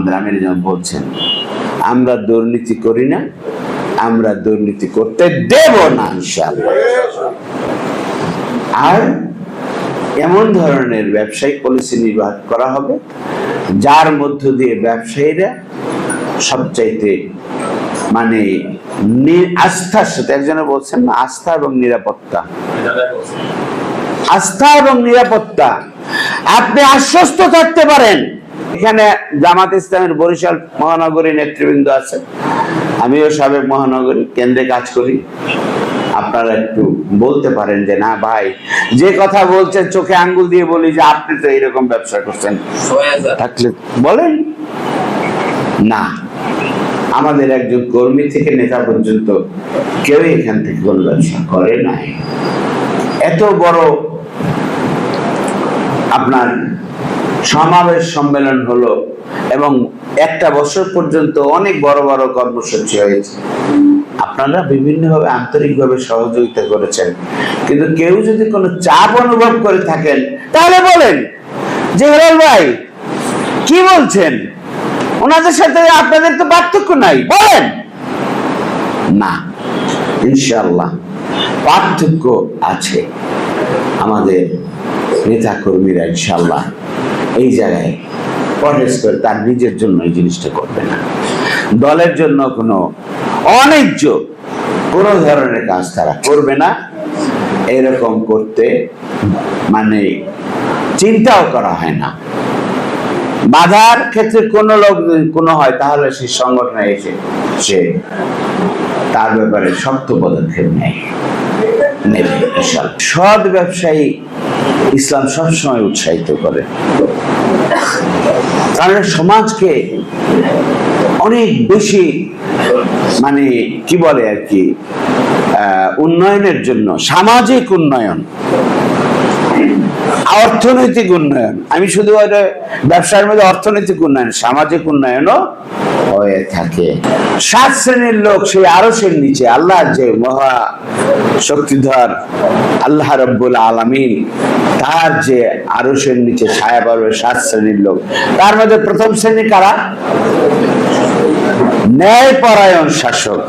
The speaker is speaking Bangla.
আমাদের আমির যেমন বলছেন, আমরা দুর্নীতি করি না, আমরা দুর্নীতি করতে দেব না ইনশাআল্লাহ। আর এমন ধরনের ব্যবসায়িক পলিসি নির্বাহ করা হবে যার মধ্য দিয়ে ব্যবসায়ীরা সবচাইতে মানে আস্থার সাথে, একজনে বলছেন না, আস্থা এবং নিরাপত্তা, আস্থা এবং নিরাপত্তা, আপনি আশ্বস্ত থাকতে পারেন। এখানে জামাত ইসলামের বরিশাল মহানগরী নেতৃবৃন্দ আছে, আমিও সাবেক মহানগরী কেন্দ্রে কাজ করি। আপনারা একটু বলতে পারেন যে না ভাই, যে কথা বলছেন চোখে আঙ্গুল দিয়ে বলি যে আপনি তো এইরকম ব্যবসা করছেন, থাকলে বলেন না। আমাদের একজন কর্মী থেকে নেতা পর্যন্ত কেউ এখান থেকে কোনো ব্যবসা করে নাই। এত বড় আপনার সমাবেশ সম্মেলন হলো এবং একটা বছর পর্যন্ত অনেক বড় বড় কর্মসূচি হয়েছে। আপনারা বিভিন্নভাবে আন্তরিকভাবে সহযোগিতা করেছেন, কিন্তু কেউ যদি কোনো চাপ অনুভব করে থাকেন তাহলে বলেন যে হেলাল ভাই কি বলছেন, ওনাদের সাথে আপনাদের তো পার্থক্য নাই, বলেন না। ইনশাআল্লাহ পার্থক্য আছে। আমাদের নেতা কর্মীরা ইনশাআল্লাহ এই জায়গায় পরহেজ করে তার নিজের জন্য এই জিনিসটা করবে না, দলের জন্য কোনো অন্যায্য কোনো ধরনের কাজ তারা করবে না। এরকম করতে মানে চিন্তাও করা হয় না। বাধার ক্ষেত্রে কোনো লোক কোনো হয় তাহলে সেই সংগঠনে এসে সে তার ব্যাপারে শক্ত পদক্ষেপ নেবে। সৎ ব্যবসায়ী ইসলাম সবসময় উৎসাহিত করে, কারণ সমাজকে অনেক বেশি মানে কি বলে আর কি উন্নয়নের জন্য, সামাজিক উন্নয়ন, অর্থনৈতিক উন্নয়ন, আমি শুধু ব্যবসার মধ্যে অর্থনৈতিক উন্নয়ন, সামাজিক উন্নয়নও হয়ে থাকে। 7 শ্রেণীর লোক সেই আরশের নিচে, আল্লাহ যে মহা শক্তিধর আল্লাহ রাব্বুল আলামিন, তার যে আরশের নিচে ছায়া পাবে 7 শ্রেণীর লোক। তার মধ্যে প্রথম শ্রেণী কারা? ন্যায়পরায়ণ শাসক।